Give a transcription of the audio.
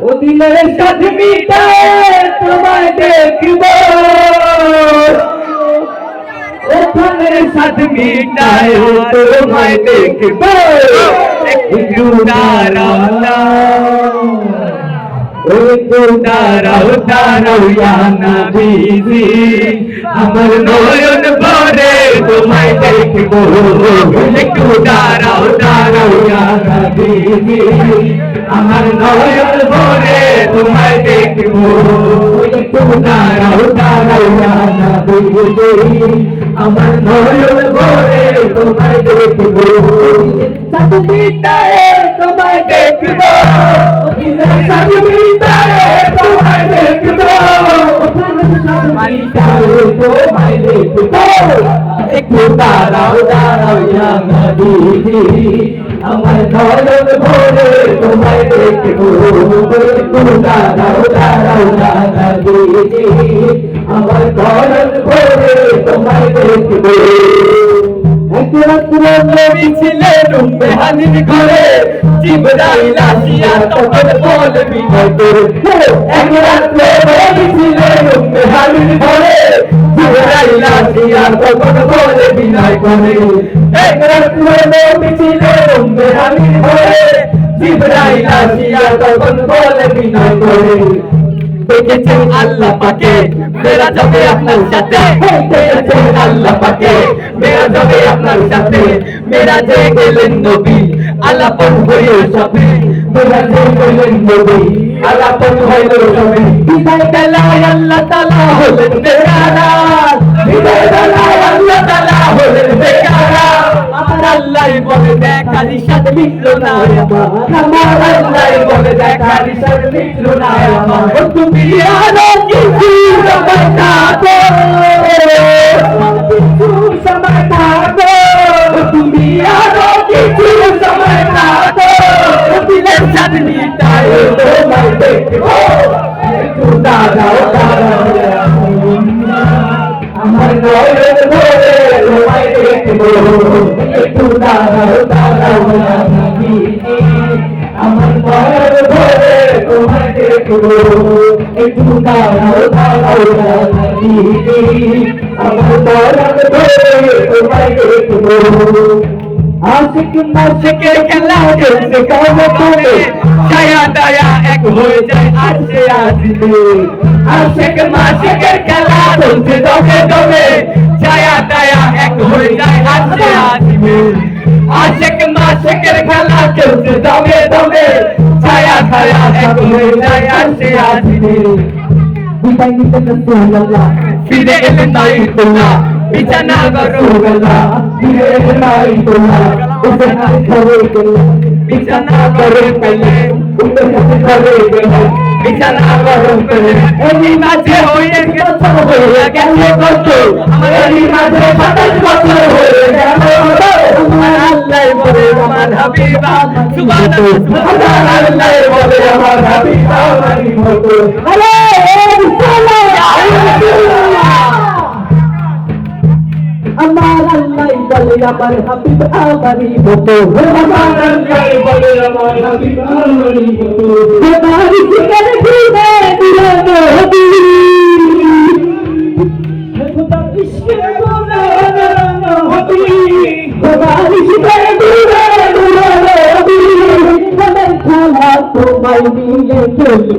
ও দিলের সাথে মিটায় তোমায় দেখব, ওখানে সাথে মিটায় তোমায় দেখব, একটু দাঁড়াও একটু দাঁড়াও দাঁড়াও ইয়া নবীজি, আমার নয়ন ভরে তোমায় দেখব, একটু দাঁড়াও দাঁড়াও ইয়া নবীজি, আমার নয়ন ভরে তোমায় দেখব, একটু দাঁড়াও দাঁড়াও ইয়া নবীজি, আমার নয়ন ভরে তোমায় দেখব, সাথে মিটায় তোমায় দেখব, সাথে মিটায় তোমায় দেখব, তোমায় দেখব, একটু দাঁড়াও দাঁড়াও ইয়া নবীজি, আমার নয়ন ভরে তোমায় দেখব, একটু দাঁড়াও দাঁড়াও ইয়া নবীজি, আমার নয়ন ভরে তোমায় দেখব। এক রাত্রে নবী ছিলেন উম্মে হানির ঘরে, জিবরাইল আসিয়া তখন বলে বিনয় করে, এক রাত্রে নবী ছিলেন উম্মে হানির ঘরে, জিবরাইল আসিয়া তখন বলে বিনয় করে, এক রাত্রে নবী ছিলেন উম্মে হানির ঘরে, জিবরাইল আসিয়া তখন বলে বিনয় করে, দেখেছেন আল্লাহ পাকে মেরা যাবে আপনার সাথে, দেখেছেন আল্লাহ পাকে মেরা যাবে আপনার সাথে, মেরা যে গেলেন নবী আলাপন হয়ে সবে, মেরা যে গেলেন নবী আলাপন হয়ে সবে, বিদায় বেলায় আল্লাহ তাআলা হলেন বেকারার, বিদায় বেলায় আল্লাহ তাআলা হলেন বেকারার, আমার আল্লাহ বলে দেখার ইশাদ মিটলো না আমার, আল্লাহ বলে দেখার ইশাদ মিটলো না আমার, তুমি আরো কিছু সময় থাকো, সময় থাকো, তুমি আরো কিছু সময় থাকো, দিলের সাথ মিটায় তোমায় দেখব, একটু দাঁড়াও দাঁড়াও আমার নয়ন ভরে তোমায় দেখব, একটু দাঁড়াও দাঁড়াও নবীজি, আমার নয়ন ভরে তোমায় দেখব, একটু দাঁড়াও দাঁড়াও নবীজি, আমার নয়ন ভরে তোমায় দেখব। আশিক মাশিকের খেলা চলছে কবে কবে, ছায়া দায়া এক হয়ে যায় আসে আসবে, আশিক মাশিকের খেলা চলছে দবে দবে, ছায়া দায়া এক হয়ে যায় আসে আসবে, আশিক মাশিকের খেলা চলছে দবে দবে, ছায়া ছায়া এক হয়ে যায় আসে আসবে, বিদায় নিতে রাসূলুল্লাহ ফিরে এলেন বাইতুল্লাহ, বিছানা গরুল্লাহ ফিরে এলেন বাইতুল্লাহ, বিছানা করে গেলেন, বিছানা করে পেলেন, করে গেলেন, বিছানা করে পেলেন, এই মাঝে হয়ে গেল হয়ে গেল কত, আমার এই মাঝে 27 বছর হয়ে গেল, আমার আল্লাহ বলে আমার হাবিবা সুবহানাল্লাহ, আল্লাহ বলে আমার হাবিবা মানি মতো, আরে আমার আল্লাহ বলে আমার হাবিব আমারই মতো, আমার আল্লাহ বলে আমার হাবিব আমারই মতো, আমার জিগর ঘুরে দিলো নবী, খোদা ইশকে বলে নবী, খোদা ইশকে ঘুরে দিলো নবী, আমার খালা তোমায় নিয়ে চলবো।